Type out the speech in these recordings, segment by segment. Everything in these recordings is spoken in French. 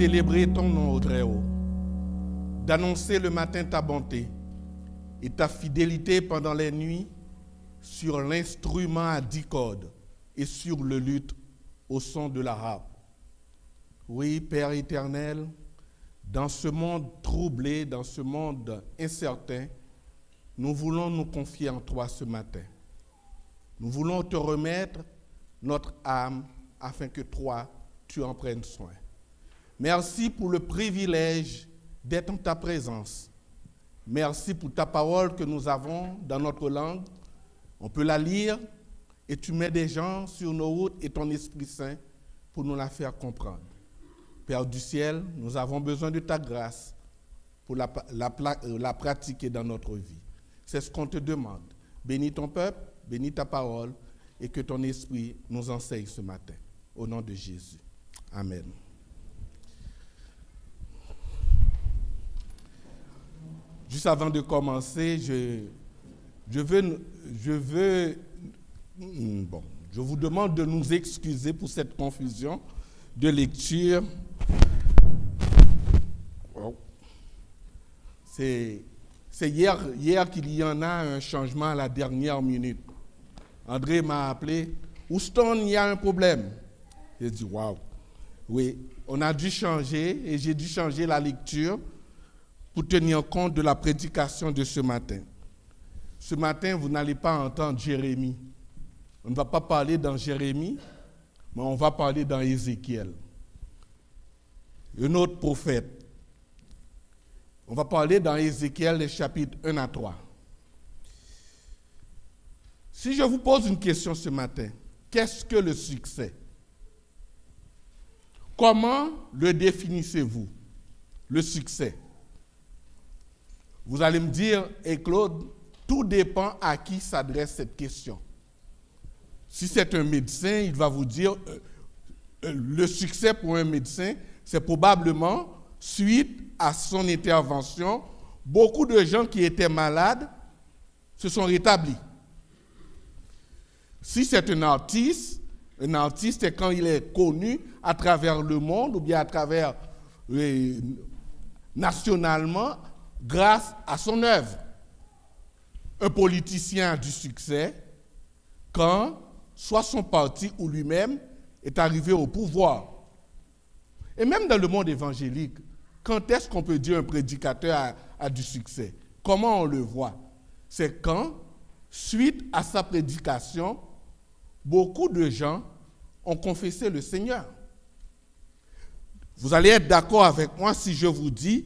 célébrer ton nom au Très-Haut, d'annoncer le matin ta bonté et ta fidélité pendant les nuits sur l'instrument à 10 cordes et sur le luth au son de la harpe. Oui, Père éternel, dans ce monde troublé, dans ce monde incertain, nous voulons nous confier en toi ce matin. Nous voulons te remettre notre âme afin que toi, tu en prennes soin. Merci pour le privilège d'être en ta présence. Merci pour ta parole que nous avons dans notre langue. On peut la lire et tu mets des gens sur nos routes et ton Esprit Saint pour nous la faire comprendre. Père du ciel, nous avons besoin de ta grâce pour la pratiquer dans notre vie. C'est ce qu'on te demande. Bénis ton peuple, bénis ta parole et que ton esprit nous enseigne ce matin. Au nom de Jésus. Amen. Juste avant de commencer, je vous demande de nous excuser pour cette confusion de lecture. C'est hier qu'il y en a un changement à la dernière minute. André m'a appelé. Houston, il y a un problème. J'ai dit, waouh. Oui, on a dû changer et j'ai dû changer la lecture pour tenir compte de la prédication de ce matin. Ce matin, vous n'allez pas entendre Jérémie. On ne va pas parler dans Jérémie, mais on va parler dans Ézéchiel. Un autre prophète. On va parler dans Ézéchiel, les chapitres 1 à 3. Si je vous pose une question ce matin, qu'est-ce que le succès? Comment le définissez-vous, le succès? Vous allez me dire, et Claude, tout dépend à qui s'adresse cette question. Si c'est un médecin, il va vous dire, le succès pour un médecin, c'est probablement, suite à son intervention, beaucoup de gens qui étaient malades se sont rétablis. Si c'est un artiste c'est quand il est connu à travers le monde ou bien à travers nationalement grâce à son œuvre. Un politicien a du succès quand soit son parti ou lui-même est arrivé au pouvoir. Et même dans le monde évangélique, quand est-ce qu'on peut dire un prédicateur a du succès? Comment on le voit? C'est quand, suite à sa prédication, beaucoup de gens ont confessé le Seigneur. Vous allez être d'accord avec moi si je vous dis,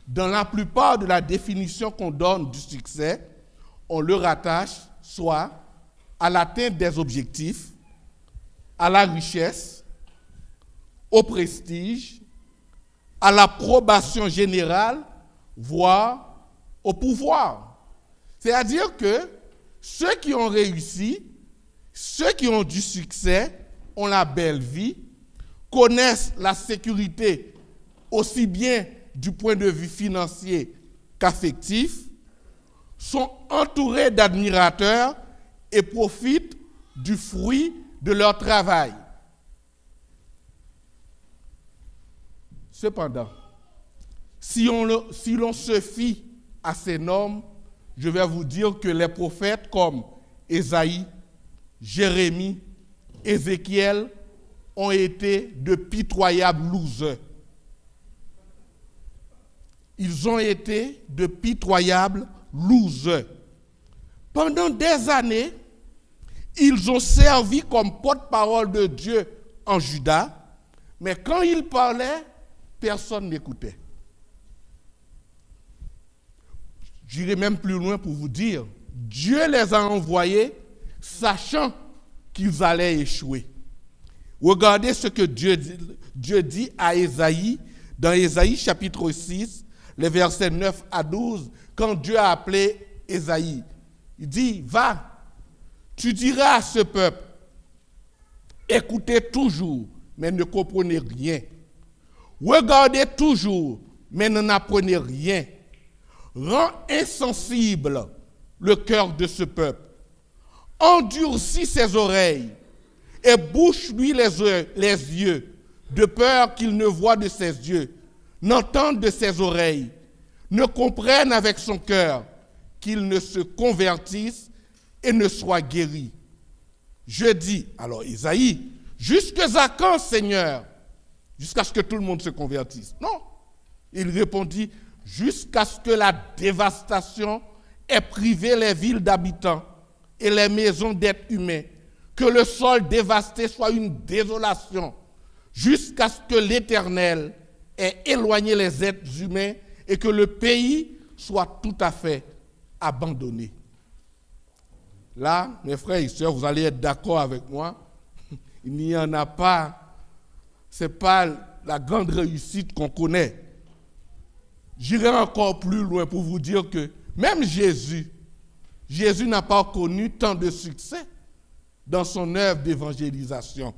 dans la plupart de la définition qu'on donne du succès, on le rattache soit à l'atteinte des objectifs, à la richesse, au prestige, à l'approbation générale, voire au pouvoir. C'est-à-dire que ceux qui ont réussi, ceux qui ont du succès, ont la belle vie, connaissent la sécurité aussi bien du point de vue financier qu'affectif, sont entourés d'admirateurs et profitent du fruit de leur travail. Cependant, si l'on se fie à ces normes, je vais vous dire que les prophètes comme Ésaïe, Jérémie, Ézéchiel ont été de pitoyables losers. Ils ont été de pitoyables losers. Pendant des années, ils ont servi comme porte-parole de Dieu en Juda, mais quand ils parlaient, personne n'écoutait. J'irai même plus loin pour vous dire, Dieu les a envoyés sachant qu'ils allaient échouer. Regardez ce que Dieu dit à Ésaïe, dans Ésaïe chapitre 6, les versets 9 à 12, quand Dieu a appelé Ésaïe. Il dit, va, tu diras à ce peuple, écoutez toujours, mais ne comprenez rien. Regardez toujours, mais n'en apprenez rien. Rends insensible le cœur de ce peuple. Endurcis ses oreilles et bouche-lui les yeux. de peur qu'il ne voie de ses yeux, n'entende de ses oreilles, ne comprenne avec son cœur, qu'il ne se convertisse et ne soit guéri. Je dis, alors Isaïe, jusqu'à quand, Seigneur? Jusqu'à ce que tout le monde se convertisse. Non. Il répondit, jusqu'à ce que la dévastation ait privé les villes d'habitants et les maisons d'êtres humains, que le sol dévasté soit une désolation, jusqu'à ce que l'Éternel ait éloigné les êtres humains et que le pays soit tout à fait abandonné. Là, mes frères et sœurs, vous allez être d'accord avec moi, il n'y en a pas, ce n'est pas la grande réussite qu'on connaît. J'irai encore plus loin pour vous dire que même Jésus n'a pas connu tant de succès dans son œuvre d'évangélisation.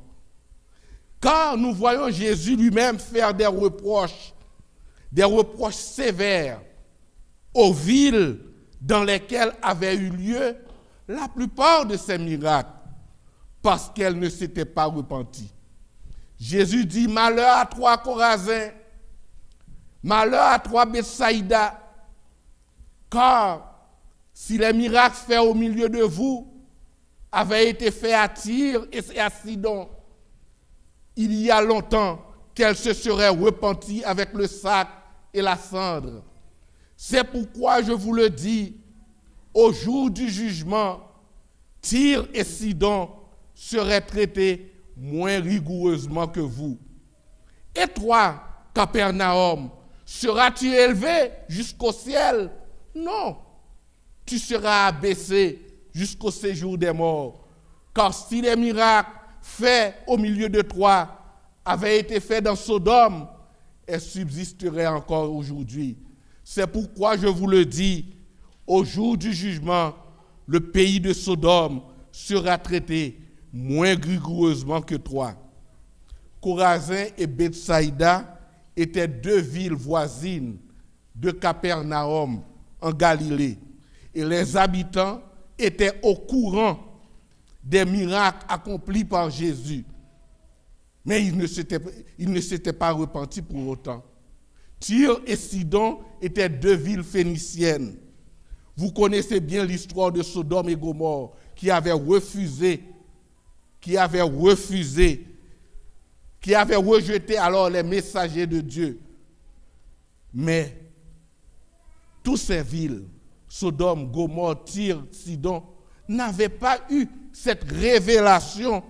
Car nous voyons Jésus lui-même faire des reproches sévères aux villes dans lesquelles avaient eu lieu la plupart de ces miracles, parce qu'elles ne s'étaient pas repenties. Jésus dit, malheur à toi, Chorazin, malheur à toi, Bethsaïda, car si les miracles faits au milieu de vous avaient été faits à Tyr et à Sidon, il y a longtemps qu'elles se seraient repenties avec le sac et la cendre. C'est pourquoi je vous le dis, au jour du jugement, Tyr et Sidon seraient traités moins rigoureusement que vous. Et toi, Capernaum, seras-tu élevé jusqu'au ciel? Non, tu seras abaissé jusqu'au séjour des morts. Car si les miracles faits au milieu de toi avaient été faits dans Sodome, elles subsisteraient encore aujourd'hui. C'est pourquoi je vous le dis, au jour du jugement, le pays de Sodome sera traité moins rigoureusement que toi. Chorazin et Bethsaïda étaient deux villes voisines de Capernaum en Galilée, et les habitants étaient au courant des miracles accomplis par Jésus. Mais ils ne s'étaient pas repentis pour autant. Tyr et Sidon étaient deux villes phéniciennes. Vous connaissez bien l'histoire de Sodome et Gomorrhe qui avaient rejeté alors les messagers de Dieu. Mais toutes ces villes, Sodome, Gomorrhe, Tyr, Sidon, n'avaient pas eu cette révélation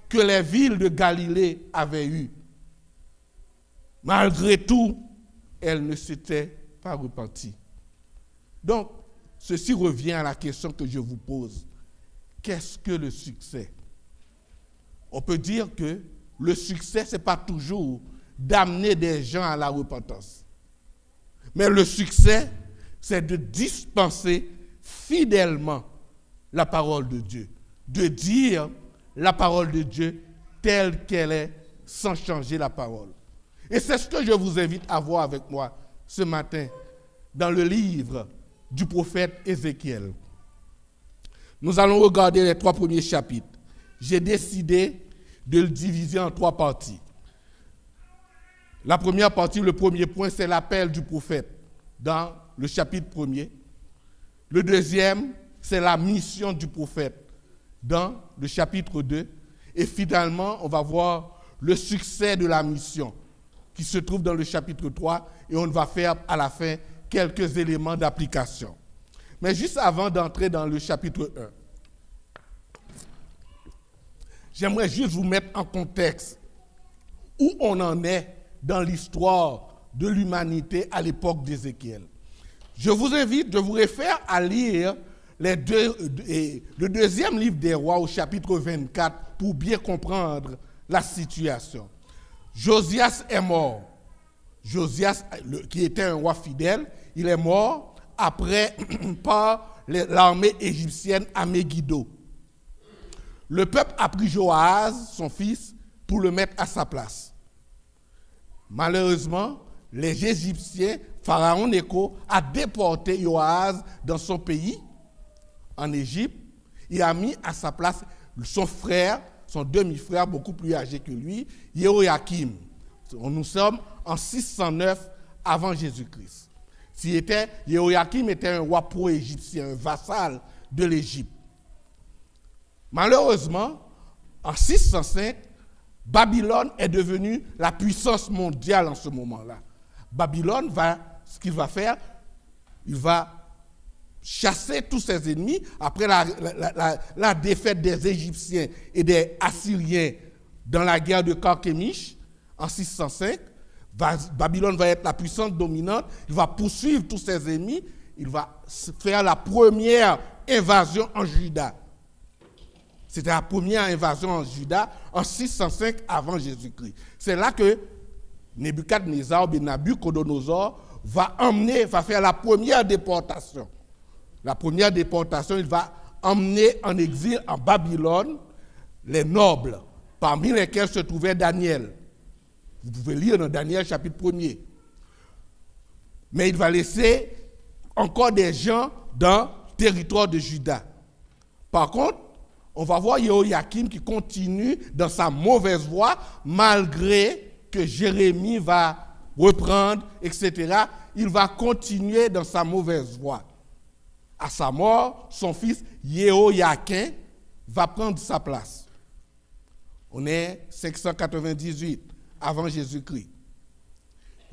que les villes de Galilée avaient eue. Malgré tout, elles ne s'étaient pas repenties. Donc, ceci revient à la question que je vous pose. Qu'est-ce que le succès? On peut dire que le succès, ce n'est pas toujours d'amener des gens à la repentance. Mais le succès, c'est de dispenser fidèlement la parole de Dieu, de dire la parole de Dieu telle qu'elle est, sans changer la parole. Et c'est ce que je vous invite à voir avec moi ce matin dans le livre du prophète Ézéchiel. Nous allons regarder les 3 premiers chapitres. J'ai décidé de le diviser en 3 parties. La première partie, le premier point, c'est l'appel du prophète dans le chapitre 1er. Le deuxième, c'est la mission du prophète dans le chapitre 2. Et finalement, on va voir le succès de la mission qui se trouve dans le chapitre 3 et on va faire à la fin quelques éléments d'application. Mais juste avant d'entrer dans le chapitre 1, j'aimerais juste vous mettre en contexte où on en est dans l'histoire de l'humanité à l'époque d'Ézéchiel. Je vous invite, je vous réfère à lire le deuxième livre des rois au chapitre 24 pour bien comprendre la situation. Josias est mort. Josias, qui était un roi fidèle, il est mort après par l'armée égyptienne à Megiddo. Le peuple a pris Joahaz, son fils, pour le mettre à sa place. Malheureusement, les Égyptiens, Pharaon Nécho, a déporté Joahaz dans son pays, en Égypte. Il a mis à sa place son frère, son demi-frère beaucoup plus âgé que lui, Jéhoïakim. Nous sommes en 609 avant Jésus-Christ. Jéhoïakim était un roi pro-égyptien, un vassal de l'Égypte. Malheureusement, en 605, Babylone est devenue la puissance mondiale en ce moment-là. Babylone ce qu'il va faire, il va chasser tous ses ennemis après la défaite des Égyptiens et des Assyriens dans la guerre de Carchemish en 605. Babylone va être la puissance dominante, il va poursuivre tous ses ennemis, il va faire la première invasion en Juda. C'était la première invasion en Juda en 605 avant Jésus-Christ. C'est là que Nebuchadnezzar, Nabuchodonosor, va faire la première déportation. La première déportation, il va emmener en exil en Babylone les nobles, parmi lesquels se trouvait Daniel. Vous pouvez lire dans Daniel chapitre 1er. Mais il va laisser encore des gens dans le territoire de Juda. Par contre, on va voir Jéhoïakim qui continue dans sa mauvaise voie, malgré que Jérémie va reprendre, etc. Il va continuer dans sa mauvaise voie. À sa mort, son fils Jéhoïakim va prendre sa place. On est 598 avant Jésus-Christ.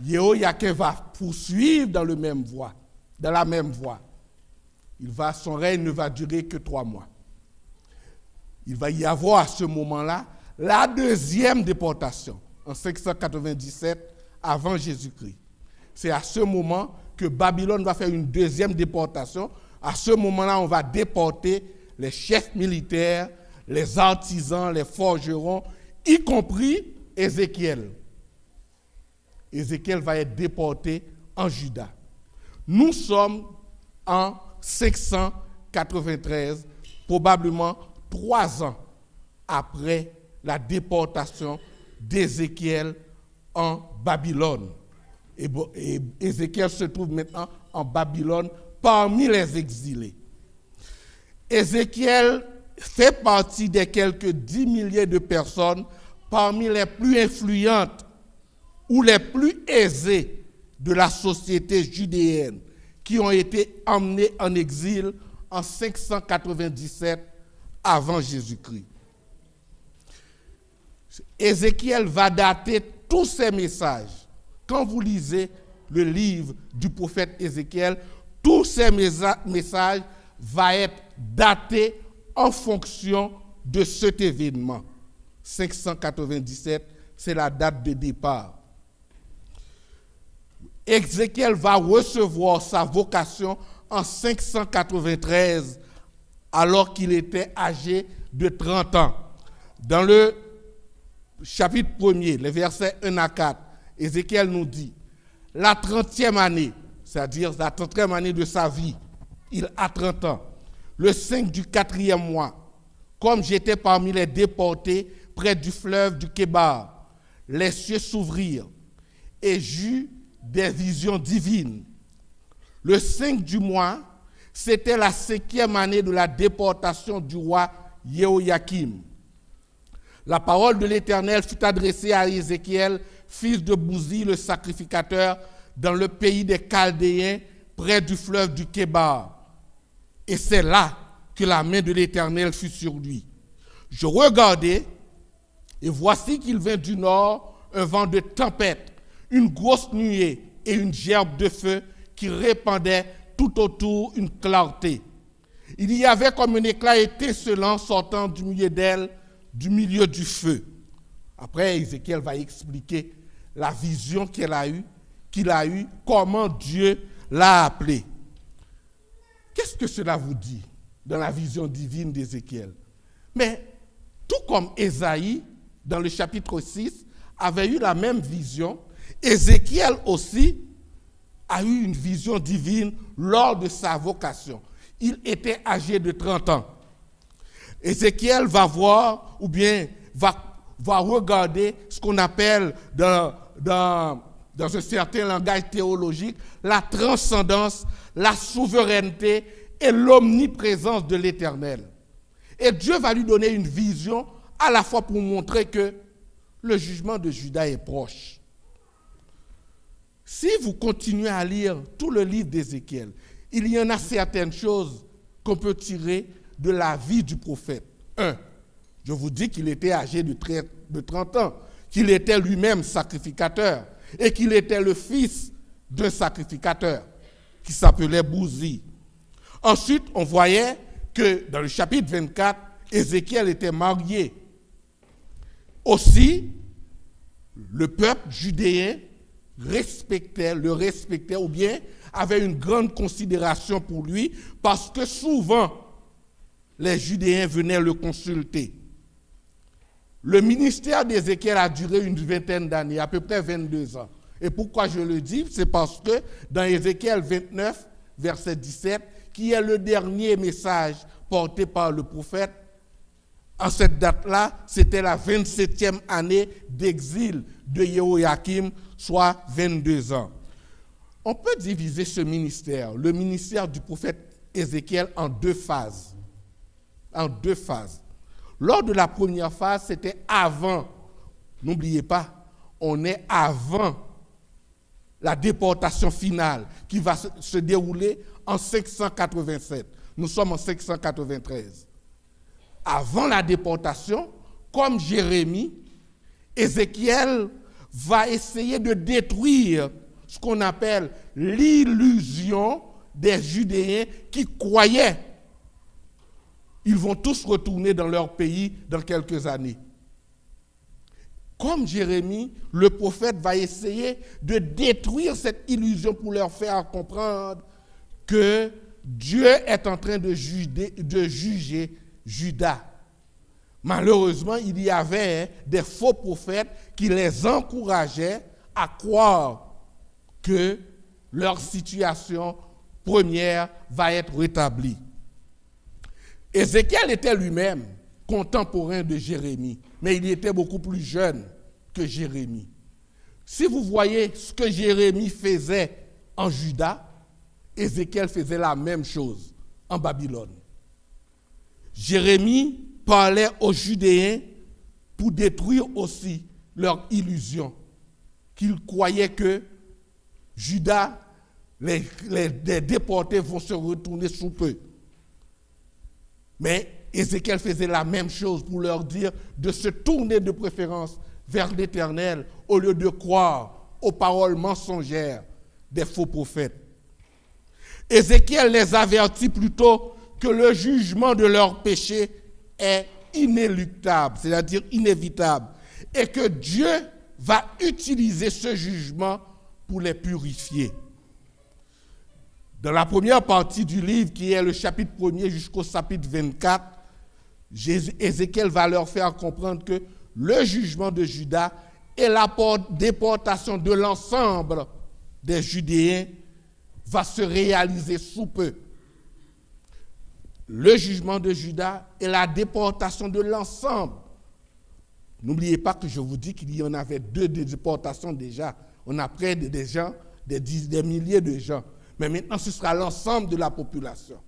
Jéhoïakim va poursuivre dans la même voie. Son règne ne va durer que 3 mois. Il va y avoir à ce moment-là la deuxième déportation, en 597 avant Jésus-Christ. C'est à ce moment que Babylone va faire une deuxième déportation. À ce moment-là, on va déporter les chefs militaires, les artisans, les forgerons, y compris Ézéchiel. Ézéchiel va être déporté en Juda. Nous sommes en 593, probablement 3 ans après la déportation d'Ézéchiel en Babylone. Et Ézéchiel se trouve maintenant en Babylone parmi les exilés. Ézéchiel fait partie des quelques 10 milliers de personnes parmi les plus influentes ou les plus aisées de la société judéenne qui ont été emmenées en exil en 597 avant Jésus-Christ. Ézéchiel va dater tous ces messages. Quand vous lisez le livre du prophète Ézéchiel, tous ces messages vont être datés en fonction de cet événement. 597, c'est la date de départ. Ézéchiel va recevoir sa vocation en 593, alors qu'il était âgé de 30 ans. Dans le chapitre 1er, les versets 1 à 4, Ézéchiel nous dit, la 30e année, c'est-à-dire la 30e année de sa vie, il a 30 ans, le 5 du 4e mois, comme j'étais parmi les déportés près du fleuve du Kébar, les cieux s'ouvrirent et j'eus des visions divines. Le 5 du mois, c'était la 5e année de la déportation du roi Jéhoïakim. La parole de l'Éternel fut adressée à Ézéchiel, fils de Bouzi, le sacrificateur, dans le pays des Chaldéens, près du fleuve du Kébar. Et c'est là que la main de l'Éternel fut sur lui. Je regardai, et voici qu'il vint du nord un vent de tempête, une grosse nuée et une gerbe de feu qui répandait tout autour une clarté. Il y avait comme un éclat étincelant sortant du milieu d'elle, du milieu du feu. Après, Ézéchiel va expliquer la vision qu'il a eue, comment Dieu l'a appelé. Qu'est-ce que cela vous dit dans la vision divine d'Ézéchiel? Mais tout comme Ésaïe, dans le chapitre 6, avait eu la même vision, Ézéchiel aussi a eu une vision divine lors de sa vocation. Il était âgé de 30 ans. Ézéchiel va voir, ou bien va regarder ce qu'on appelle dans un certain langage théologique, la transcendance, la souveraineté et l'omniprésence de l'Éternel. Et Dieu va lui donner une vision à la fois pour montrer que le jugement de Juda est proche. si vous continuez à lire tout le livre d'Ézéchiel, il y en a certaines choses qu'on peut tirer de la vie du prophète. 1. Je vous dis qu'il était âgé de 30 ans, qu'il était lui-même sacrificateur et qu'il était le fils d'un sacrificateur qui s'appelait Bouzi. Ensuite, on voyait que dans le chapitre 24, Ézéchiel était marié. Aussi, le peuple judéen le respectait ou bien avait une grande considération pour lui parce que souvent, les Judéens venaient le consulter. Le ministère d'Ézéchiel a duré une vingtaine d'années, à peu près 22 ans. Et pourquoi je le dis? C'est parce que dans Ézéchiel 29, verset 17, qui est le dernier message porté par le prophète, en cette date-là, c'était la 27e année d'exil de Jéhoïakim, soit 22 ans. On peut diviser ce ministère, le ministère du prophète Ézéchiel, en deux phases. Lors de la première phase, c'était avant, n'oubliez pas, on est avant la déportation finale qui va se dérouler en 587. Nous sommes en 593. Avant la déportation, comme Jérémie, Ézéchiel va essayer de détruire ce qu'on appelle l'illusion des Judéens qui croyaient ils vont tous retourner dans leur pays dans quelques années. Comme Jérémie, le prophète va essayer de détruire cette illusion pour leur faire comprendre que Dieu est en train de juger Juda. Malheureusement, il y avait des faux prophètes qui les encourageaient à croire que leur situation première va être rétablie. Ézéchiel était lui-même contemporain de Jérémie, mais il était beaucoup plus jeune que Jérémie. Si vous voyez ce que Jérémie faisait en Juda, Ézéchiel faisait la même chose en Babylone. Jérémie parlait aux Judéens pour détruire aussi leur illusion, qu'ils croyaient que Juda, les déportés vont se retourner sous peu. Mais Ézéchiel faisait la même chose pour leur dire de se tourner de préférence vers l'Éternel au lieu de croire aux paroles mensongères des faux prophètes. Ézéchiel les avertit plutôt que le jugement de leurs péchés est inéluctable, c'est-à-dire inévitable, et que Dieu va utiliser ce jugement pour les purifier. Dans la première partie du livre, qui est le chapitre 1er jusqu'au chapitre 24, Ézéchiel va leur faire comprendre que le jugement de Juda et la déportation de l'ensemble des Judéens va se réaliser sous peu. Le jugement de Juda et la déportation de l'ensemble. N'oubliez pas que je vous dis qu'il y en avait 2 déportations déjà. On a près des gens, des milliers de gens. Mais maintenant, ce sera l'ensemble de la population.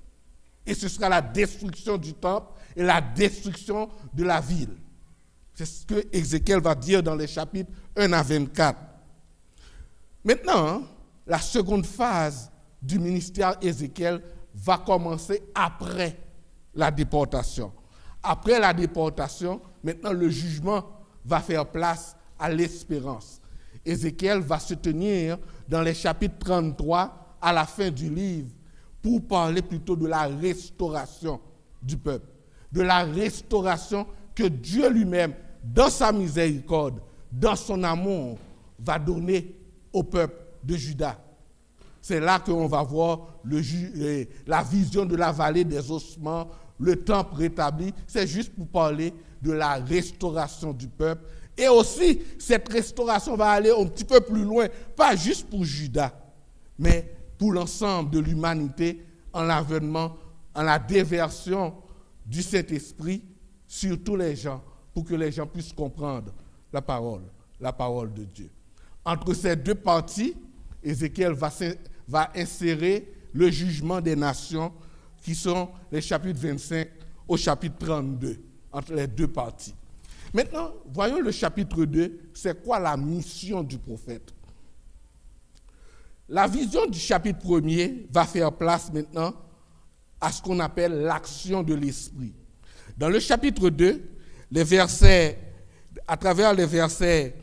Et ce sera la destruction du temple et la destruction de la ville. C'est ce que Ézéchiel va dire dans les chapitres 1 à 24. Maintenant, la seconde phase du ministère Ézéchiel va commencer après la déportation. Après la déportation, maintenant le jugement va faire place à l'espérance. Ézéchiel va se tenir dans les chapitres 33 à la fin du livre pour parler plutôt de la restauration du peuple, de la restauration que Dieu lui-même, dans sa miséricorde, dans son amour, va donner au peuple de Juda. C'est là qu'on va voir la vision de la vallée des ossements, le temple rétabli. C'est juste pour parler de la restauration du peuple. Et aussi, cette restauration va aller un petit peu plus loin, pas juste pour Juda, mais pour l'ensemble de l'humanité, en l'avènement, en la déversion du Saint-Esprit sur tous les gens, pour que les gens puissent comprendre la parole de Dieu. Entre ces deux parties, Ézéchiel va insérer le jugement des nations, qui sont les chapitres 25 au chapitre 32, entre les deux parties. Maintenant, voyons le chapitre 2, c'est quoi la mission du prophète? La vision du chapitre 1er va faire place maintenant à ce qu'on appelle l'action de l'esprit. Dans le chapitre 2, à travers les versets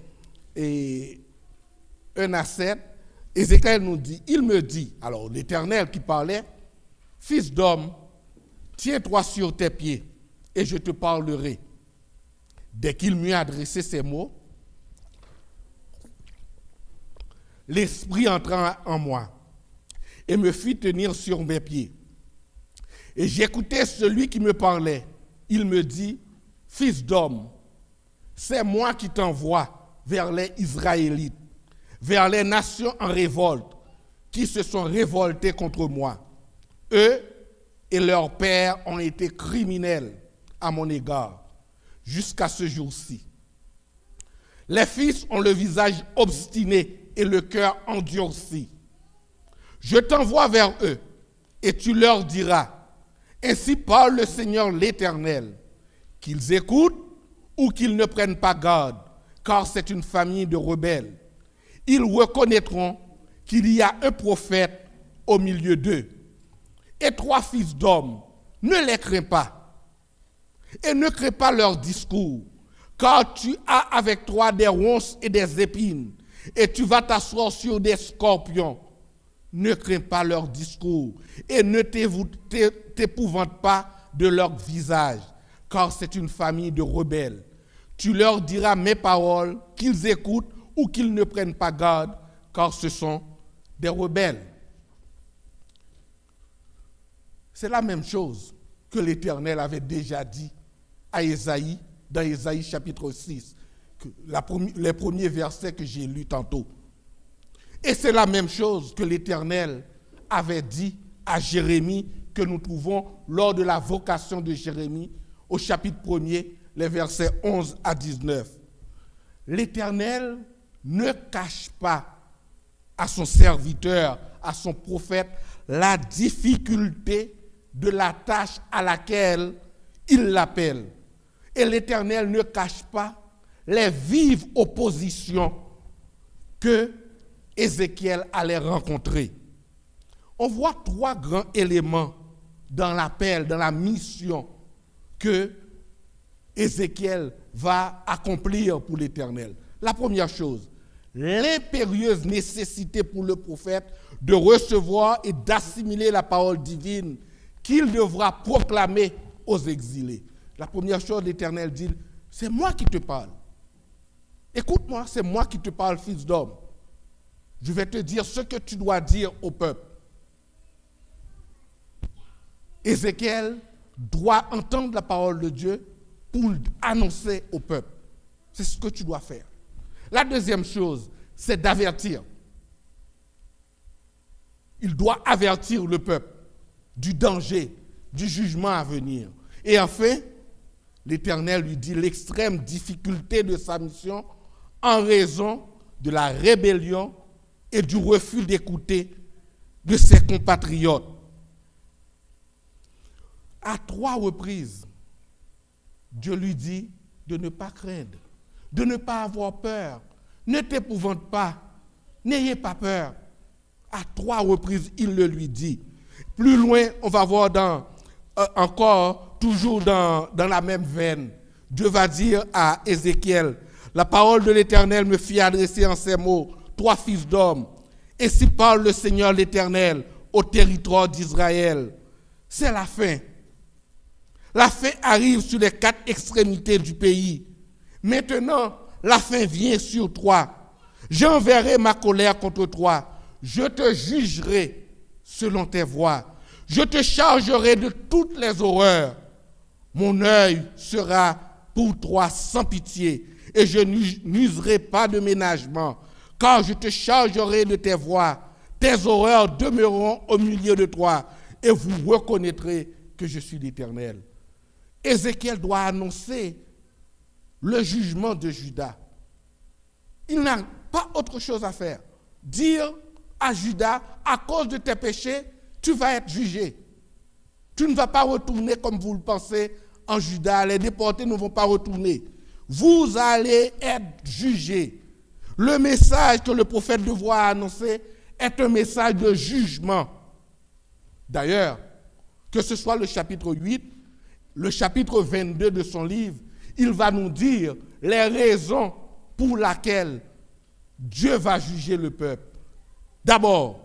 1 à 7, Ézéchiel nous dit, il me dit, alors l'Éternel qui parlait, fils d'homme, tiens-toi sur tes pieds et je te parlerai. Dès qu'il m'eut adressé ces mots, l'Esprit entra en moi et me fit tenir sur mes pieds. Et j'écoutais celui qui me parlait. Il me dit, fils d'homme, c'est moi qui t'envoie vers les Israélites, vers les nations en révolte, qui se sont révoltées contre moi. Eux et leurs pères ont été criminels à mon égard, jusqu'à ce jour-ci. Les fils ont le visage obstiné et le cœur endurci. Je t'envoie vers eux, et tu leur diras, ainsi parle le Seigneur l'Éternel, qu'ils écoutent ou qu'ils ne prennent pas garde, car c'est une famille de rebelles. Ils reconnaîtront qu'il y a un prophète au milieu d'eux. Et toi, fils d'homme, ne les crains pas, et ne crains pas leur discours, car tu as avec toi des ronces et des épines, et tu vas t'asseoir sur des scorpions. Ne crains pas leur discours, et ne t'épouvante pas de leur visage, car c'est une famille de rebelles. Tu leur diras mes paroles, qu'ils écoutent ou qu'ils ne prennent pas garde, car ce sont des rebelles. C'est la même chose que l'Éternel avait déjà dit à Ésaïe, dans Ésaïe chapitre 6, les premiers versets que j'ai lus tantôt. Et c'est la même chose que l'Éternel avait dit à Jérémie, que nous trouvons lors de la vocation de Jérémie, au chapitre 1er, les versets 11 à 19. L'Éternel ne cache pas à son serviteur, à son prophète, la difficulté de la tâche à laquelle il l'appelle. Et l'Éternel ne cache pas les vives oppositions que Ézéchiel allait rencontrer. On voit trois grands éléments dans l'appel, dans la mission que Ézéchiel va accomplir pour l'Éternel. La première chose, l'impérieuse nécessité pour le prophète de recevoir et d'assimiler la parole divine qu'il devra proclamer aux exilés. La première chose, l'Éternel dit, c'est moi qui te parle. Écoute-moi, c'est moi qui te parle, fils d'homme. Je vais te dire ce que tu dois dire au peuple. Ézéchiel doit entendre la parole de Dieu pour annoncer au peuple. C'est ce que tu dois faire. La deuxième chose, c'est d'avertir. Il doit avertir le peuple du danger, du jugement à venir. Et enfin, l'Éternel lui dit l'extrême difficulté de sa mission en raison de la rébellion et du refus d'écouter de ses compatriotes. À 3 reprises, Dieu lui dit de ne pas craindre, de ne pas avoir peur. Ne t'épouvante pas, n'ayez pas peur. À 3 reprises, il le lui dit. Plus loin, on va voir encore, toujours dans la même veine, Dieu va dire à Ézéchiel, la parole de l'Éternel me fit adresser en ces mots, toi fils d'homme, et si parle le Seigneur l'Éternel au territoire d'Israël, c'est la fin. La fin arrive sur les 4 extrémités du pays. Maintenant, la fin vient sur toi. J'enverrai ma colère contre toi. Je te jugerai selon tes voies. Je te chargerai de toutes les horreurs. Mon œil sera pour toi sans pitié, et je n'userai pas de ménagement, car je te chargerai de tes voies. Tes horreurs demeureront au milieu de toi, et vous reconnaîtrez que je suis l'Éternel. Ézéchiel doit annoncer le jugement de Juda. Il n'a pas autre chose à faire. Dire à Juda, à cause de tes péchés, tu vas être jugé. Tu ne vas pas retourner comme vous le pensez en Juda. Les déportés ne vont pas retourner. Vous allez être jugés. Le message que le prophète devra annoncer est un message de jugement. D'ailleurs, que ce soit le chapitre 8, le chapitre 22 de son livre, il va nous dire les raisons pour lesquelles Dieu va juger le peuple. D'abord,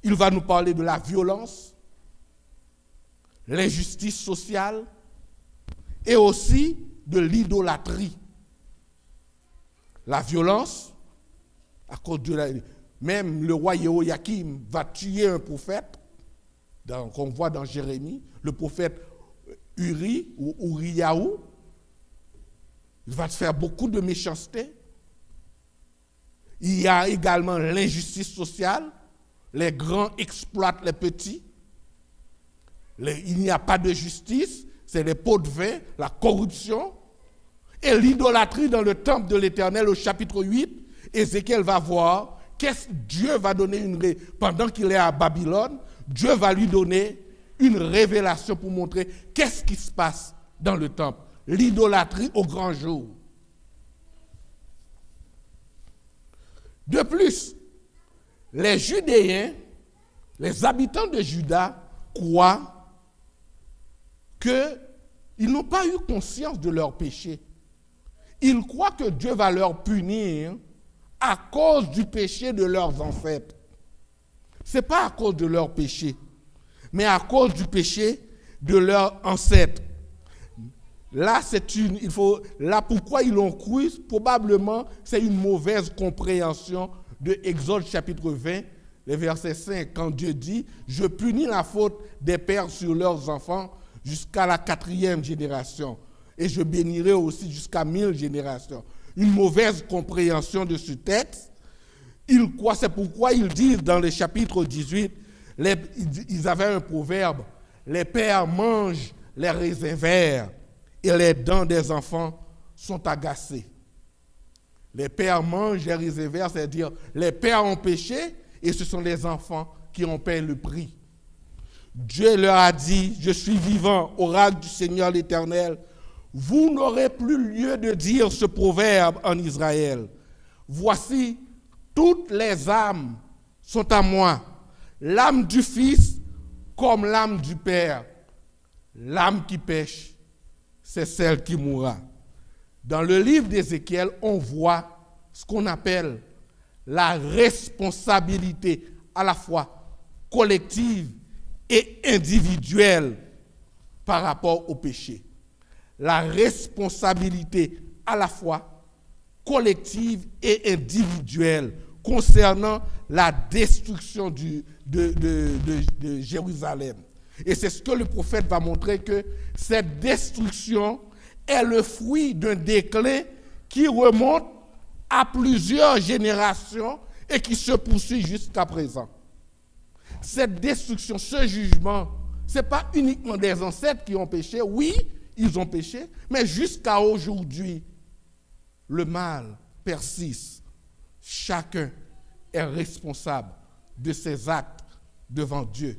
il va nous parler de la violence, l'injustice sociale et aussi de l'idolâtrie. La violence, à cause de même le roi Jéhoïakim va tuer un prophète, qu'on voit dans Jérémie, le prophète Uri ou Uriyahu. Il va faire beaucoup de méchanceté. Il y a également l'injustice sociale. Les grands exploitent les petits. Il n'y a pas de justice. C'est les pots de vin, la corruption. Et l'idolâtrie dans le temple de l'Éternel au chapitre 8. Ézéchiel va voir qu'est-ce que Dieu va donner pendant qu'il est à Babylone. Dieu va lui donner une révélation pour montrer qu'est-ce qui se passe dans le temple. L'idolâtrie au grand jour. De plus, les Judéens, les habitants de Juda, croient qu'ils n'ont pas eu conscience de leur péché. Ils croient que Dieu va leur punir à cause du péché de leurs ancêtres. Ce n'est pas à cause de leur péché, mais à cause du péché de leurs ancêtres. Là, pourquoi ils l'ont cru, probablement, c'est une mauvaise compréhension de Exode chapitre 20, le verset 5, quand Dieu dit « Je punis la faute des pères sur leurs enfants jusqu'à la 4e génération, et je bénirai aussi jusqu'à 1000 générations. » Une mauvaise compréhension de ce texte. C'est pourquoi ils disent dans le chapitre 18, ils avaient un proverbe, « Les pères mangent les raisins verts, et les dents des enfants sont agacées. » Les pères mangent les raisins verts, c'est-à-dire les pères ont péché et ce sont les enfants qui en paient le prix. Dieu leur a dit, « Je suis vivant, oracle du Seigneur l'Éternel. Vous n'aurez plus lieu de dire ce proverbe en Israël. Voici, toutes les âmes sont à moi. L'âme du Fils comme l'âme du Père. L'âme qui pêche, c'est celle qui mourra. » Dans le livre d'Ézéchiel, on voit ce qu'on appelle la responsabilité à la fois collective et individuelle par rapport au péché. La responsabilité à la fois collective et individuelle concernant la destruction de Jérusalem. Et c'est ce que le prophète va montrer, que cette destruction est le fruit d'un déclin qui remonte à plusieurs générations et qui se poursuit jusqu'à présent. Cette destruction, ce jugement, ce n'est pas uniquement des ancêtres qui ont péché. Oui, ils ont péché, mais jusqu'à aujourd'hui, le mal persiste. Chacun est responsable de ses actes devant Dieu.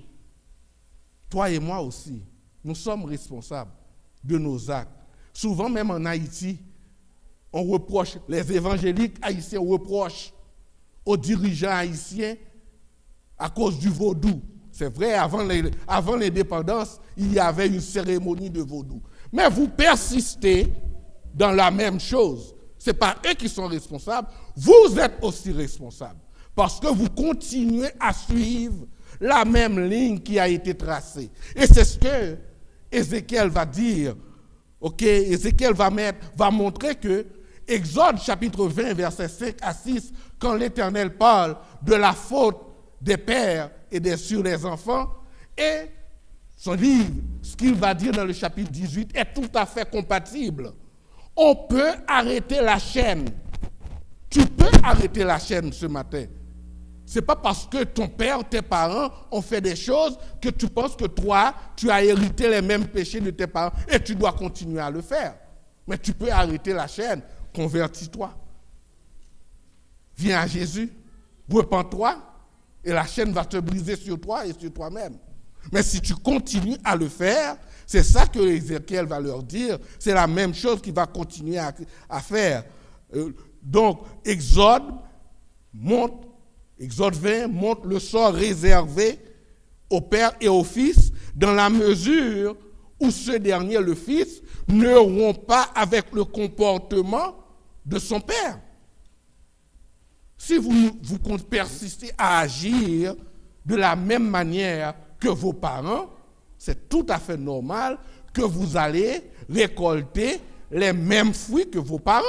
Toi et moi aussi, nous sommes responsables de nos actes. Souvent, même en Haïti, on reproche, les évangéliques haïtiens reprochent aux dirigeants haïtiens à cause du vaudou. C'est vrai, avant l'indépendance, il y avait une cérémonie de vaudou. Mais vous persistez dans la même chose. Ce n'est pas eux qui sont responsables, vous êtes aussi responsables. Parce que vous continuez à suivre la même ligne qui a été tracée. Et c'est ce que Ézéchiel va dire. Ézéchiel va montrer que Exode chapitre 20, versets 5 à 6, quand l'Éternel parle de la faute des pères et sur les enfants, et son livre, ce qu'il va dire dans le chapitre 18, est tout à fait compatible. On peut arrêter la chaîne. Tu peux arrêter la chaîne ce matin. Ce n'est pas parce que ton père, tes parents ont fait des choses que tu penses que toi, tu as hérité les mêmes péchés de tes parents et tu dois continuer à le faire. Mais tu peux arrêter la chaîne. Convertis-toi. Viens à Jésus. Repens-toi. Et la chaîne va te briser sur toi et sur toi-même. Mais si tu continues à le faire, c'est ça que Ézéchiel va leur dire. C'est la même chose qu'il va continuer à faire. Donc, Exode montre Exode 20 montre le sort réservé au Père et au Fils dans la mesure où ce dernier, le Fils, ne rompt pas avec le comportement de son Père. Si vous persistez à agir de la même manière que vos parents, c'est tout à fait normal que vous allez récolter les mêmes fruits que vos parents.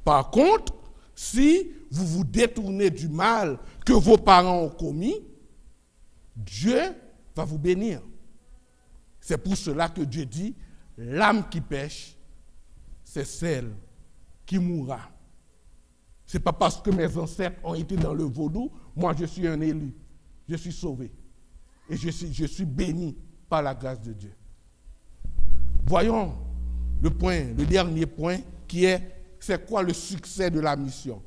Par contre, si vous vous détournez du mal que vos parents ont commis, Dieu va vous bénir. C'est pour cela que Dieu dit, l'âme qui pêche, c'est celle qui mourra. Ce n'est pas parce que mes ancêtres ont été dans le vaudou, moi je suis un élu. Je suis sauvé. Et je suis béni par la grâce de Dieu. Voyons le dernier point qui est, c'est quoi le succès de la mission?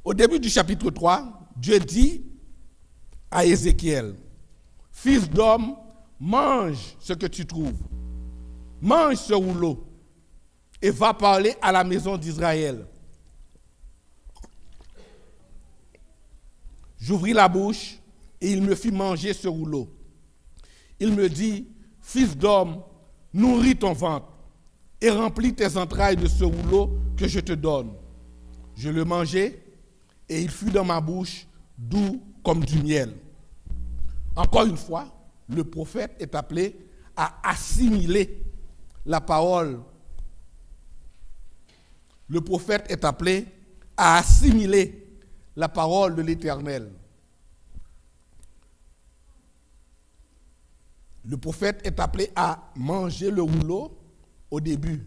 Au début du chapitre 3, Dieu dit à Ézéchiel, « Fils d'homme, mange ce que tu trouves. Mange ce rouleau et va parler à la maison d'Israël. » J'ouvris la bouche et il me fit manger ce rouleau. Il me dit, « Fils d'homme, nourris ton ventre et remplis tes entrailles de ce rouleau que je te donne. » Je le mangeai et il fut dans ma bouche doux comme du miel. Encore une fois, le prophète est appelé à assimiler la parole. Le prophète est appelé à assimiler la parole de l'Éternel. Le prophète est appelé à manger le rouleau au début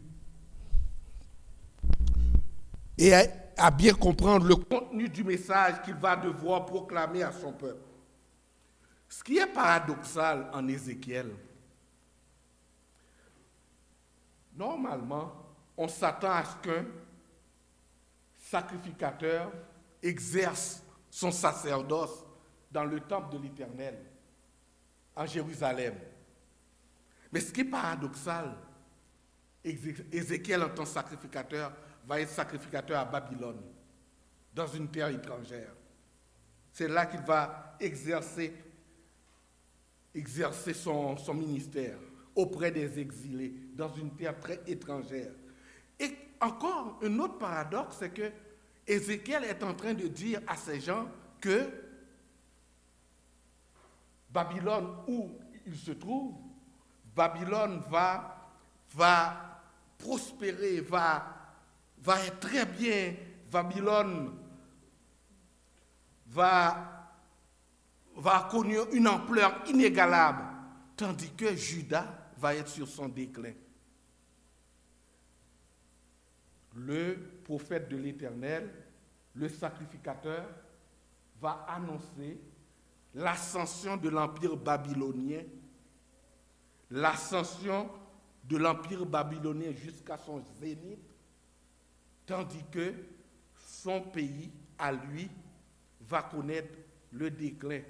et à bien comprendre le contenu du message qu'il va devoir proclamer à son peuple. Ce qui est paradoxal en Ézéchiel, normalement, on s'attend à ce qu'un sacrificateur exerce son sacerdoce dans le temple de l'Éternel, en Jérusalem. Mais ce qui est paradoxal, Ézéchiel en tant que sacrificateur va être sacrificateur à Babylone, dans une terre étrangère. C'est là qu'il va exercer son ministère auprès des exilés, dans une terre très étrangère. Et encore, un autre paradoxe, c'est que Ézéchiel est en train de dire à ces gens que Babylone, où il se trouve, Babylone va prospérer, va être très bien. Babylone va connaître une ampleur inégalable, tandis que Juda va être sur son déclin. Le prophète de l'Éternel, le sacrificateur, va annoncer l'ascension de l'empire babylonien, jusqu'à son zénith, tandis que son pays, à lui, va connaître le déclin.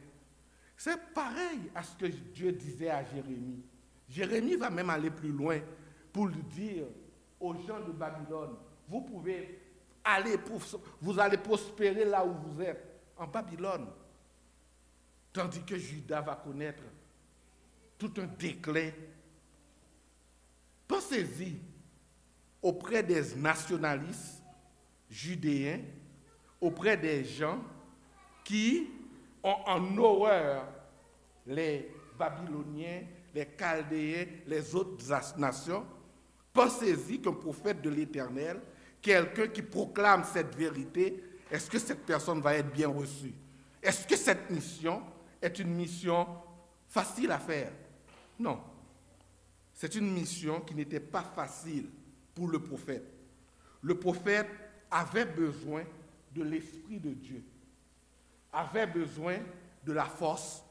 C'est pareil à ce que Dieu disait à Jérémie. Jérémie va même aller plus loin pour lui dire aux gens de Babylone, vous pouvez vous allez prospérer là où vous êtes, en Babylone. Tandis que Juda va connaître tout un déclin. Pensez-y auprès des nationalistes judéens, auprès des gens qui ont en horreur les Babyloniens, les Chaldéens, les autres nations. Pensez-y qu'un prophète de l'Éternel, quelqu'un qui proclame cette vérité, est-ce que cette personne va être bien reçue? Est-ce que cette mission est une mission facile à faire? Non. C'est une mission qui n'était pas facile pour le prophète. Le prophète avait besoin de l'Esprit de Dieu, avait besoin de la force,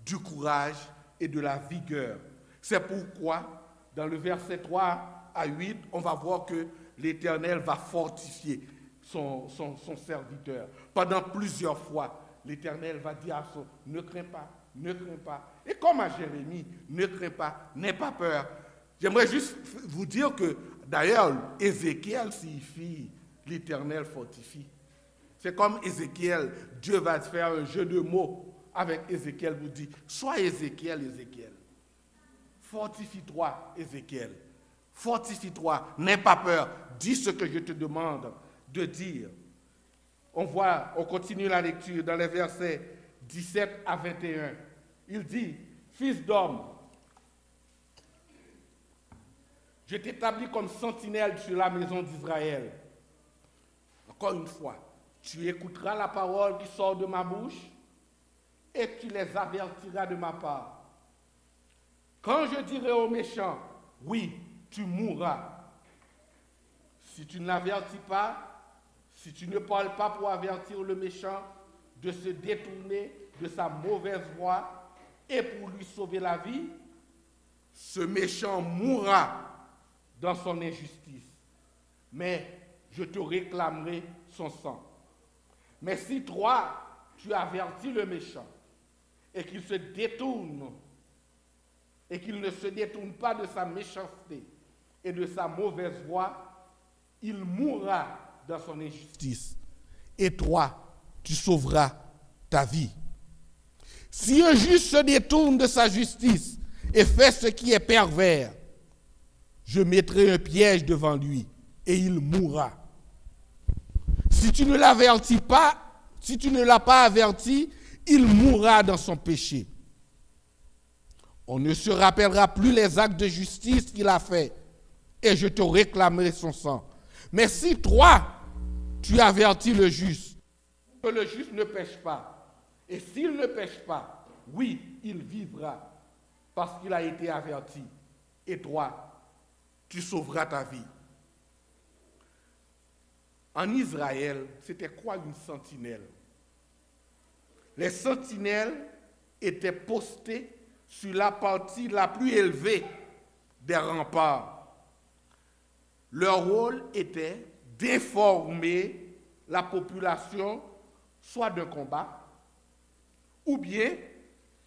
du courage et de la vigueur. C'est pourquoi, dans le verset 3 à 8, on va voir que l'Éternel va fortifier son serviteur. Pendant plusieurs fois, l'Éternel va dire à son « Ne crains pas, ne crains pas ». Et comme à Jérémie, « Ne crains pas, n'aie pas peur ». J'aimerais juste vous dire que D'ailleurs, Ézéchiel signifie l'Éternel fortifie. C'est comme Ézéchiel, Dieu va faire un jeu de mots avec Ézéchiel, vous dit, sois Ézéchiel, Ézéchiel. Fortifie-toi, Ézéchiel. Fortifie-toi, n'aie pas peur. Dis ce que je te demande de dire. On continue la lecture dans les versets 17 à 21. Il dit, fils d'homme, je t'établis comme sentinelle sur la maison d'Israël. Encore une fois, tu écouteras la parole qui sort de ma bouche et tu les avertiras de ma part. Quand je dirai aux méchants, oui, tu mourras. Si tu ne l'avertis pas, si tu ne parles pas pour avertir le méchant de se détourner de sa mauvaise voie et pour lui sauver la vie, ce méchant mourra dans son injustice. Mais je te réclamerai son sang. Mais si toi, tu avertis le méchant et qu'il se détourne, et qu'il ne se détourne pas de sa méchanceté et de sa mauvaise voie, il mourra dans son injustice. Et toi, tu sauveras ta vie. Si un juste se détourne de sa justice et fait ce qui est pervers, je mettrai un piège devant lui et il mourra. Si tu ne l'avertis pas, si tu ne l'as pas averti, il mourra dans son péché. On ne se rappellera plus les actes de justice qu'il a faits, et je te réclamerai son sang. Mais si toi, tu avertis le juste, que le juste ne pêche pas, et s'il ne pêche pas, oui, il vivra, parce qu'il a été averti, et toi, tu sauveras ta vie. En Israël, c'était quoi une sentinelle? Les sentinelles étaient postées sur la partie la plus élevée des remparts. Leur rôle était d'informer la population soit d'un combat ou bien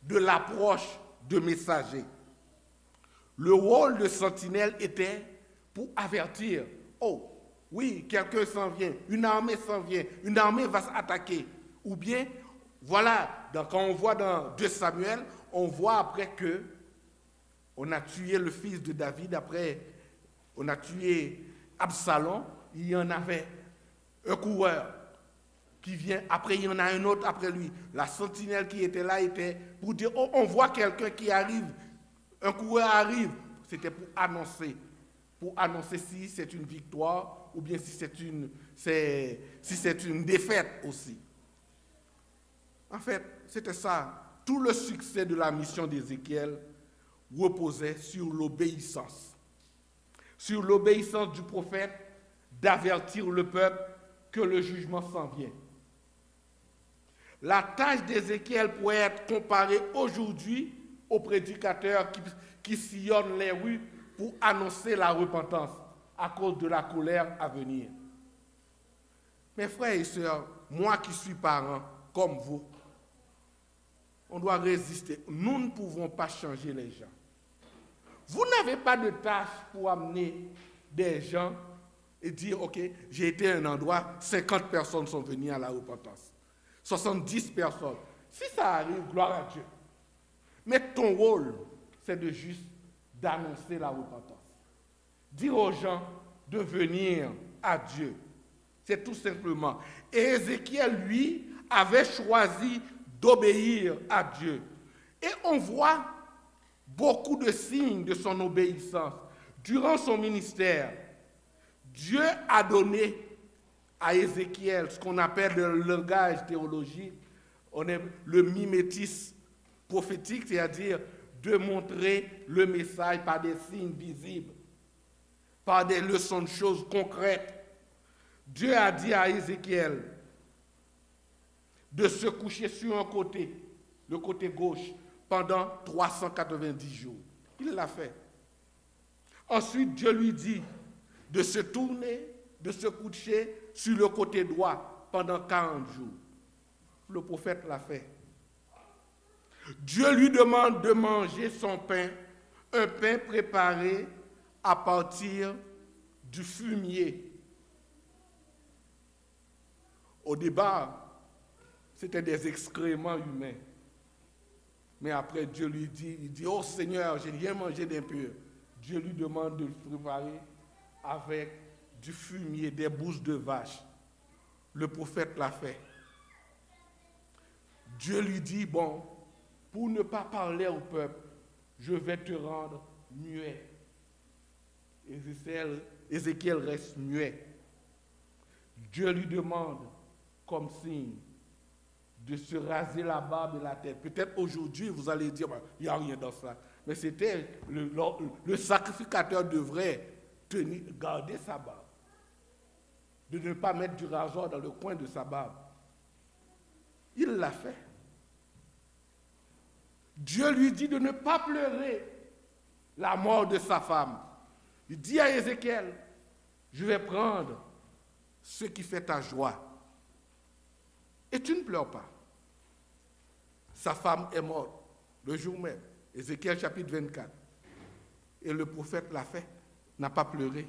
de l'approche de messagers. Le rôle de sentinelle était pour avertir, oh oui, quelqu'un s'en vient, une armée s'en vient, une armée va s'attaquer. Ou bien, voilà, quand on voit dans 2 Samuel, on voit après que on a tué le fils de David, après on a tué Absalom, il y en avait un coureur qui vient, après il y en a un autre après lui. La sentinelle qui était là était pour dire, oh, on voit quelqu'un qui arrive, un coureur arrive. C'était pour annoncer si c'est une victoire ou bien si c'est une défaite aussi. En fait, c'était ça. Tout le succès de la mission d'Ézéchiel reposait sur l'obéissance. Sur l'obéissance du prophète d'avertir le peuple que le jugement s'en vient. La tâche d'Ézéchiel pourrait être comparée aujourd'hui aux prédicateurs qui sillonnent les rues pour annoncer la repentance à cause de la colère à venir. Mes frères et sœurs, moi qui suis parent comme vous, on doit résister. Nous ne pouvons pas changer les gens. Vous n'avez pas de tâche pour amener des gens et dire, ok, j'ai été à un endroit, 50 personnes sont venues à la repentance. 70 personnes. Si ça arrive, gloire à Dieu. Mais ton rôle, c'est de juste d'annoncer la repentance. Dire aux gens de venir à Dieu. C'est tout simplement. Et Ézéchiel, lui, avait choisi d'obéir à Dieu. Et on voit beaucoup de signes de son obéissance. Durant son ministère, Dieu a donné à Ézéchiel ce qu'on appelle le langage théologique, le mimétisme prophétique, c'est-à-dire de montrer le message par des signes visibles, par des leçons de choses concrètes. Dieu a dit à Ézéchiel de se coucher sur un côté, le côté gauche, pendant 390 jours. Il l'a fait. Ensuite, Dieu lui dit de se tourner, de se coucher sur le côté droit pendant 40 jours. Le prophète l'a fait. Dieu lui demande de manger son pain, un pain préparé à partir du fumier. Au départ, c'était des excréments humains. Mais après, Dieu lui dit, il dit, oh Seigneur, je n'ai rien mangé d'impur. Dieu lui demande de le préparer avec du fumier, des bouches de vache. Le prophète l'a fait. Dieu lui dit, bon, pour ne pas parler au peuple, je vais te rendre muet. Ézéchiel reste muet. Dieu lui demande, comme signe, de se raser la barbe et la tête. Peut-être aujourd'hui, vous allez dire, il n'y a rien dans ça. Mais c'était, le sacrificateur devrait garder sa barbe. De ne pas mettre du rasoir dans le coin de sa barbe. Il l'a fait. Dieu lui dit de ne pas pleurer la mort de sa femme. Il dit à Ézéchiel, je vais prendre ce qui fait ta joie. Et tu ne pleures pas. Sa femme est morte le jour même. Ézéchiel chapitre 24. Et le prophète l'a fait, n'a pas pleuré.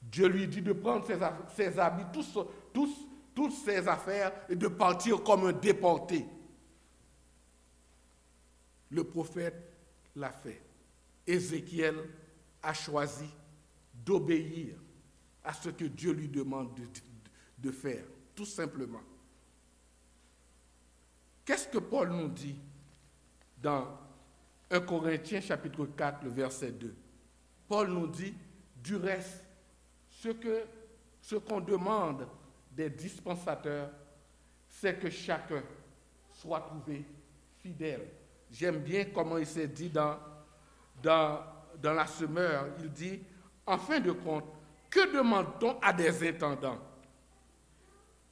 Dieu lui dit de prendre ses habits, toutes ses affaires et de partir comme un déporté. Le prophète l'a fait. Ézéchiel a choisi d'obéir à ce que Dieu lui demande de faire, tout simplement. Qu'est-ce que Paul nous dit dans 1 Corinthiens chapitre 4, le verset 2? Paul nous dit, du reste, ce qu'on demande des dispensateurs, c'est que chacun soit trouvé fidèle. J'aime bien comment il s'est dit dans la semeur. Il dit, en fin de compte, que demande-t-on à des intendants?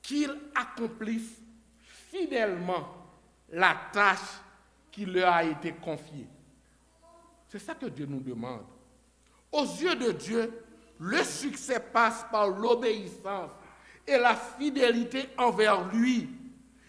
Qu'ils accomplissent fidèlement la tâche qui leur a été confiée. C'est ça que Dieu nous demande. Aux yeux de Dieu, le succès passe par l'obéissance et la fidélité envers lui.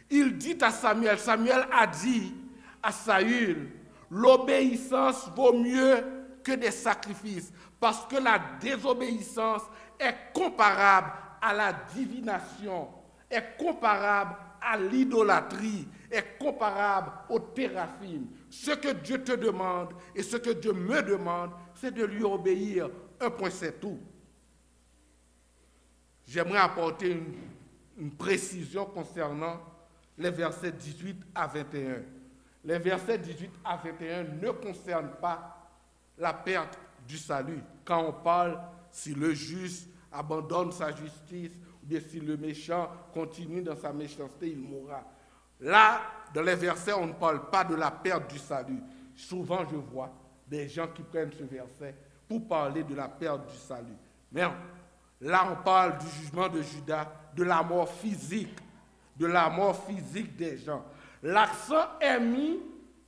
Il dit à Samuel, Samuel a dit à Saül, l'obéissance vaut mieux que des sacrifices, parce que la désobéissance est comparable à la divination, est comparable à l'idolâtrie, est comparable au téraphim. Ce que Dieu te demande et ce que Dieu me demande, c'est de lui obéir. Un point, c'est tout. J'aimerais apporter une précision concernant les versets 18 à 21. Les versets 18 à 21 ne concernent pas la perte du salut. Quand on parle si le juste abandonne sa justice, ou bien si le méchant continue dans sa méchanceté, il mourra. Là, dans les versets, on ne parle pas de la perte du salut. Souvent, je vois des gens qui prennent ce verset pour parler de la perte du salut. Mais là, on parle du jugement de Judas, de la mort physique des gens. L'accent est mis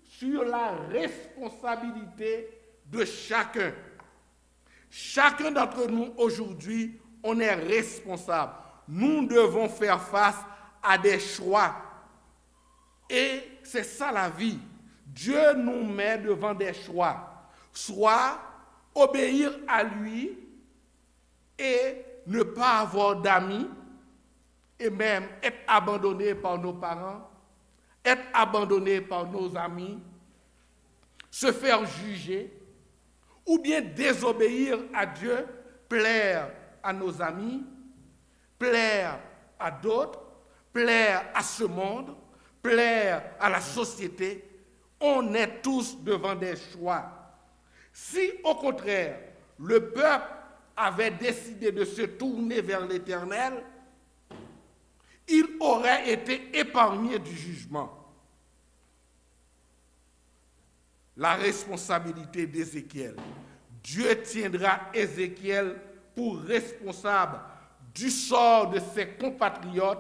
sur la responsabilité de chacun. Chacun d'entre nous aujourd'hui, on est responsable. Nous devons faire face à des choix. Et c'est ça la vie. Dieu nous met devant des choix. Soit obéir à lui et ne pas avoir d'amis, et même être abandonné par nos parents, être abandonné par nos amis, se faire juger, ou bien désobéir à Dieu, plaire à nos amis, plaire à d'autres, plaire à ce monde, plaire à la société. On est tous devant des choix. Si, au contraire, le peuple avait décidé de se tourner vers l'Éternel, il aurait été épargné du jugement. La responsabilité d'Ézéchiel. Dieu tiendra Ézéchiel pour responsable du sort de ses compatriotes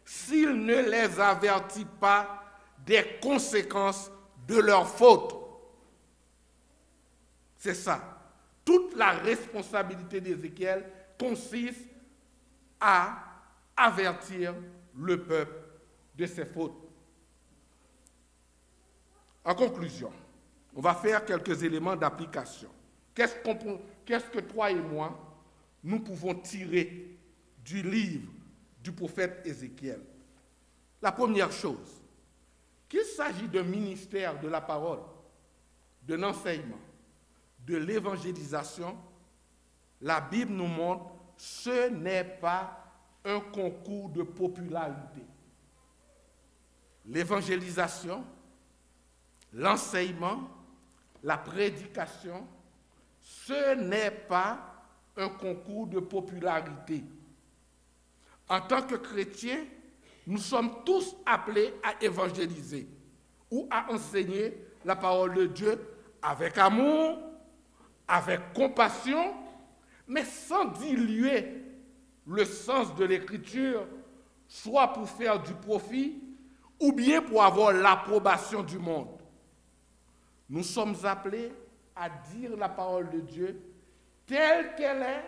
s'il ne les avertit pas des conséquences de leurs fautes. C'est ça. Toute la responsabilité d'Ézéchiel consiste à avertir le peuple de ses fautes. En conclusion, on va faire quelques éléments d'application. Qu'est-ce que toi et moi, nous pouvons tirer du livre du prophète Ézéchiel? La première chose, qu'il s'agit d'un ministère de la parole, de l'enseignement, de l'évangélisation, la Bible nous montre que ce n'est pas un concours de popularité. L'évangélisation, l'enseignement, la prédication, ce n'est pas un concours de popularité. En tant que chrétiens, nous sommes tous appelés à évangéliser ou à enseigner la parole de Dieu avec amour, avec compassion, mais sans diluer le sens de l'écriture, soit pour faire du profit ou bien pour avoir l'approbation du monde. Nous sommes appelés à dire la parole de Dieu telle qu'elle est,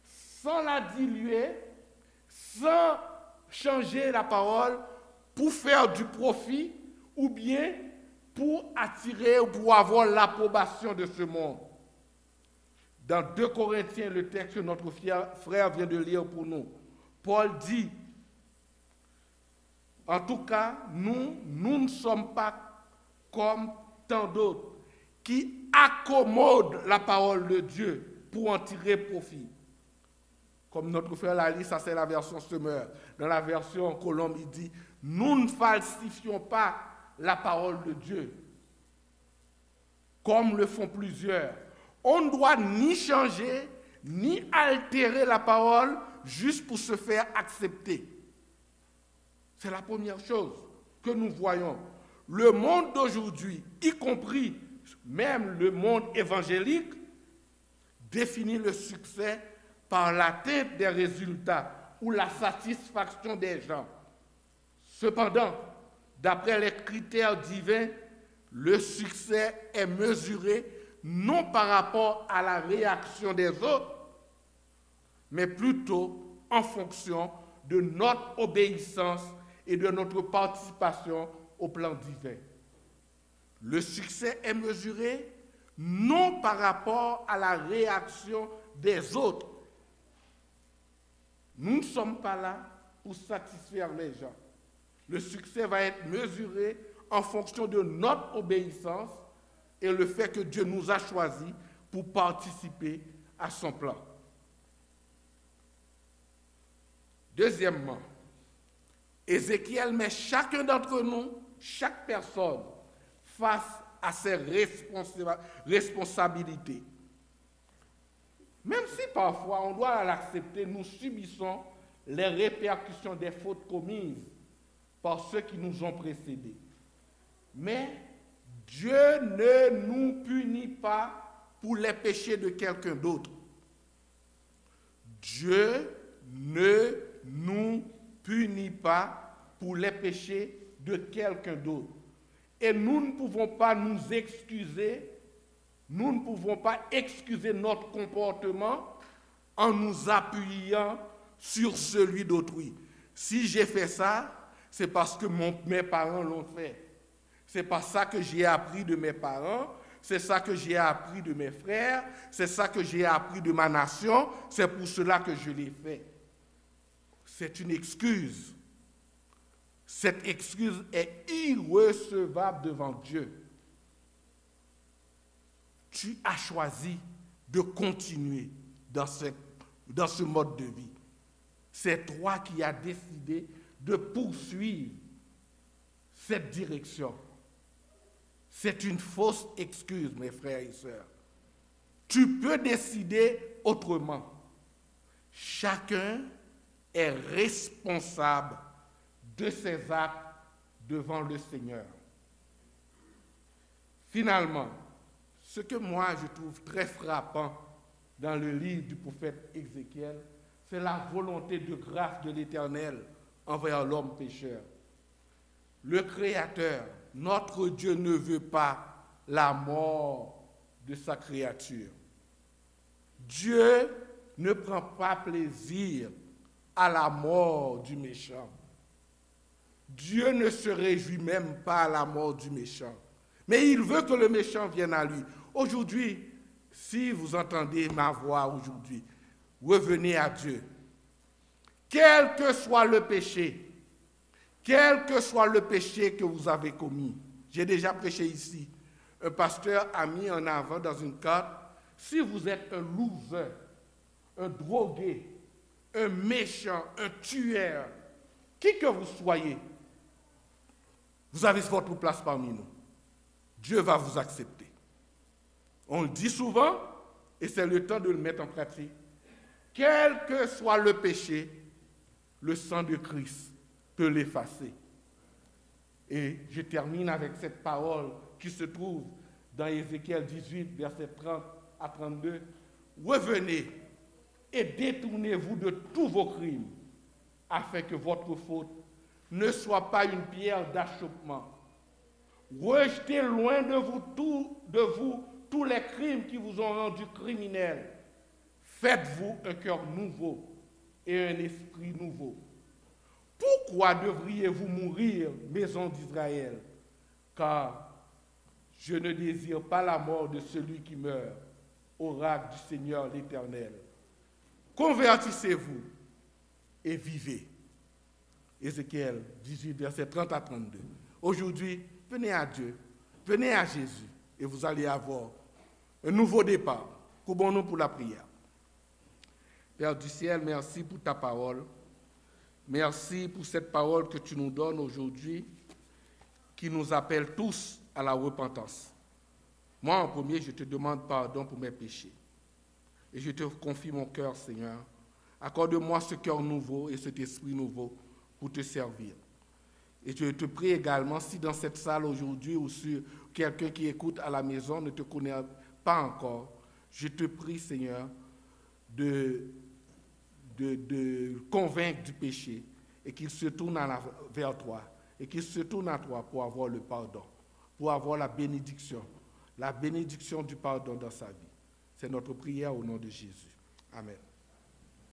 sans la diluer, sans changer la parole pour faire du profit ou bien pour attirer ou pour avoir l'approbation de ce monde. Dans 2 Corinthiens, le texte que notre frère vient de lire pour nous, Paul dit, en tout cas, nous ne sommes pas comme tant d'autres qui accommodent la parole de Dieu pour en tirer profit. Comme notre frère l'a dit, ça c'est la version Semeur. Dans la version Colombe, il dit, nous ne falsifions pas la parole de Dieu, comme le font plusieurs. On ne doit ni changer, ni altérer la parole juste pour se faire accepter. C'est la première chose que nous voyons. Le monde d'aujourd'hui, y compris même le monde évangélique, définit le succès par l'atteinte des résultats ou la satisfaction des gens. Cependant, d'après les critères divins, le succès est mesuré non par rapport à la réaction des autres, mais plutôt en fonction de notre obéissance et de notre participation au plan divin. Le succès est mesuré non par rapport à la réaction des autres. Nous ne sommes pas là pour satisfaire les gens. Le succès va être mesuré en fonction de notre obéissance et le fait que Dieu nous a choisis pour participer à son plan. Deuxièmement, Ézéchiel met chacun d'entre nous, chaque personne, face à ses responsabilités. Même si parfois on doit l'accepter, nous subissons les répercussions des fautes commises par ceux qui nous ont précédés. Mais Dieu ne nous punit pas pour les péchés de quelqu'un d'autre. Dieu ne nous punit pas pour les péchés de quelqu'un d'autre. Et nous ne pouvons pas nous excuser, nous ne pouvons pas excuser notre comportement en nous appuyant sur celui d'autrui. Si j'ai fait ça, c'est parce que mes parents l'ont fait. C'est pas ça que j'ai appris de mes parents, c'est ça que j'ai appris de mes frères, c'est ça que j'ai appris de ma nation, c'est pour cela que je l'ai fait. C'est une excuse. Cette excuse est irrecevable devant Dieu. Tu as choisi de continuer dans ce mode de vie. C'est toi qui as décidé de poursuivre cette direction. C'est une fausse excuse, mes frères et sœurs. Tu peux décider autrement. Chacun est responsable de ses actes devant le Seigneur. Finalement, ce que moi je trouve très frappant dans le livre du prophète Ézéchiel, c'est la volonté de grâce de l'Éternel envers l'homme pécheur. Le Créateur, notre Dieu, ne veut pas la mort de sa créature. Dieu ne prend pas plaisir à la mort du méchant. Dieu ne se réjouit même pas à la mort du méchant. Mais il veut que le méchant vienne à lui. Aujourd'hui, si vous entendez ma voix aujourd'hui, revenez à Dieu. Quel que soit le péché que vous avez commis, j'ai déjà prêché ici, un pasteur a mis en avant dans une carte, si vous êtes un loser, un drogué, un méchant, un tueur, qui que vous soyez, vous avez votre place parmi nous. Dieu va vous accepter. On le dit souvent, et c'est le temps de le mettre en pratique. Quel que soit le péché, le sang de Christ peut l'effacer. Et je termine avec cette parole qui se trouve dans Ézéchiel 18, versets 30 à 32. Revenez et détournez-vous de tous vos crimes, afin que votre faute ne soit pas une pierre d'achoppement. Rejetez loin de vous tous les crimes qui vous ont rendu criminels. Faites-vous un cœur nouveau et un esprit nouveau. Pourquoi devriez-vous mourir, maison d'Israël? Car je ne désire pas la mort de celui qui meurt, oracle du Seigneur l'Éternel. Convertissez-vous et vivez. Ézéchiel 18, versets 30 à 32. Aujourd'hui, venez à Dieu, venez à Jésus, et vous allez avoir un nouveau départ. Courbons-nous pour la prière. Père du ciel, merci pour ta parole. Merci pour cette parole que tu nous donnes aujourd'hui, qui nous appelle tous à la repentance. Moi, en premier, je te demande pardon pour mes péchés. Et je te confie mon cœur, Seigneur. Accorde-moi ce cœur nouveau et cet esprit nouveau pour te servir. Et je te prie également, si dans cette salle aujourd'hui ou sur quelqu'un qui écoute à la maison ne te connaît pas encore, je te prie, Seigneur, de convaincre du péché et qu'il se tourne vers toi et qu'il se tourne à toi pour avoir le pardon, pour avoir la bénédiction du pardon dans sa vie. C'est notre prière au nom de Jésus. Amen.